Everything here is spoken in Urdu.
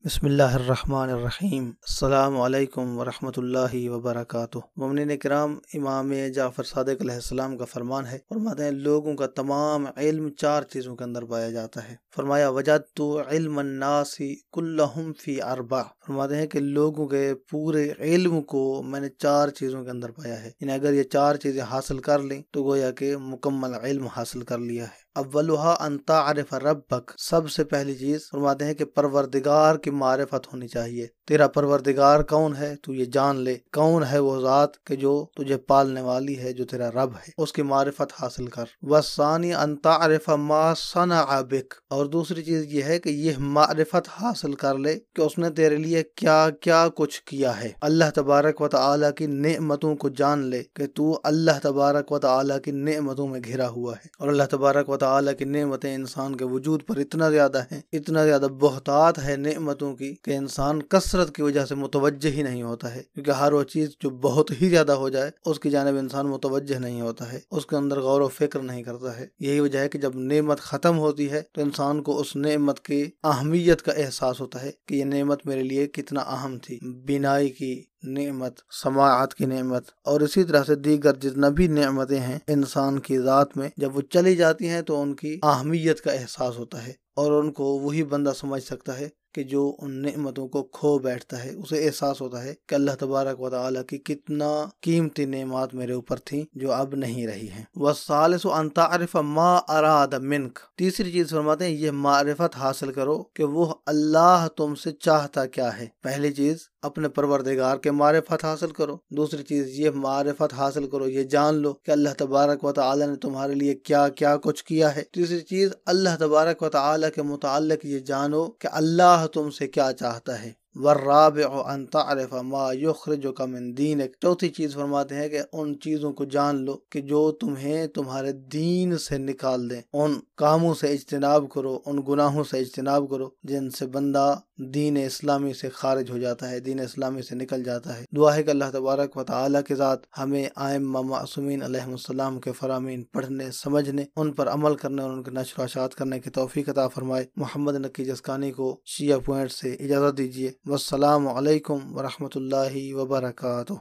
بسم اللہ الرحمن الرحیم۔ السلام علیکم ورحمۃ اللہ وبرکاتہ۔ مومنین کرام، امام جعفر صادق علیہ السلام کا فرمان ہے، فرماتے ہیں لوگوں کا تمام علم چار چیزوں کے اندر پایا جاتا ہے۔ فرمایا وجدت علم الناس کلہم فی اربع، فرماتے ہیں کہ لوگوں کے پورے علم کو میں نے چار چیزوں کے اندر پایا ہے، یعنی اگر یہ چار چیزیں حاصل کر لیں تو گویا کہ مکمل علم حاصل کر لیا ہے۔ اولھا ان تعرف ربک، سب سے پہلی چیز فرماتے ہیں کہ پروردگار کی معرفت ہونی چاہیے۔ تیرا پروردگار کون ہے تو یہ جان لے، کون ہے وہ ذات کہ جو تجھے پالنے والی ہے، جو تیرا رب ہے، اس کی معرفت حاصل کر۔ والثانی ان تعرف ما صنع بک، اور دوسری چیز یہ ہے کہ یہ معرفت حاصل کر لے کہ اس نے تیرے لیے کیا کیا کچھ کیا ہے۔ اللہ تبارک و تعالیٰ کی نعمتوں کو جان لے کہ تو اللہ تبارک و تعالیٰ کی نعمتوں میں گھرا ہوا ہے، اور اللہ تبارک و تعالیٰ کی نعمتیں انسان کے وجود پر اتنا زیادہ ہیں، اتنا زیادہ بہتات ہے نعمتوں کی کہ انسان کثرت کی وجہ سے متوجہ ہی نہیں ہوتا ہے، کیونکہ ہر وہ چیز جو بہت ہی زیادہ ہو جائے اس کی جانب انسان متوجہ نہیں ہوتا ہے، اس کے اندر غور و فکر نہیں کرتا ہے۔ یہی وجہ ہے کہ جب نعمت ختم ہوتی ہے تو انسان کو اس نعمت کی اہمیت کا احساس ہوتا ہے کہ یہ نعمت میرے لیے کتنا اہم تھی۔ بینائی کی نعمت، سماعت کی نعمت، اور اسی طرح سے دیگر جتنا بھی نعمتیں ہیں انسان کی ذات میں، جب وہ چلی جاتی ہیں تو ان کی اہمیت کا احساس ہوتا ہے، اور ان کو وہی بندہ سمجھ سکتا ہے کہ جو ان نعمتوں کو کھو بیٹھتا ہے، اسے احساس ہوتا ہے کہ اللہ تبارک و تعالیٰ کی کتنا قیمتی نعمات میرے اوپر تھیں جو اب نہیں رہی ہیں۔ والثالث ان تعرف ما اراد منک، تیسری چیز فرماتے ہیں یہ معرفت حاصل کرو کہ وہ اللہ تم سے چاہتا کیا ہے۔ پہلی چیز اپنے پروردگار کے معرفت حاصل کرو، دوسری چیز یہ معرفت حاصل کرو، یہ جان لو کہ اللہ تبارک و تعالیٰ نے تمہارے لیے کیا کیا کچھ کیا ہے، تیسری چیز اللہ تبارک و تعالیٰ کے متعلق یہ جانو کہ اللہ تم سے کیا چاہتا ہے۔ والرابع ان تعرف ما یخرجک من دینک، چوتھی چیز فرماتے ہیں کہ ان چیزوں کو جان لو کہ جو تمہیں تمہارے دین سے نکال دیں، ان کاموں سے اجتناب کرو، ان گناہوں سے اجتناب کرو جن سے بندہ دین اسلامی سے خارج ہو جاتا ہے، دین اسلامی سے نکل جاتا ہے۔ دعا ہے کہ اللہ تبارک و تعالیٰ کے ذات ہمیں ائمہ معصومین علیہم السلام کے فرامین پڑھنے، سمجھنے، ان پر عمل کرنے اور ان کے نشر و اشاعت کرنے کی توفیق عطا فرمائے۔ محمد نقی جسکانی کو شیعہ پوائنٹ سے اجازت دیجیے۔ والسلام علیکم ورحمۃ اللہ وبرکاتہ۔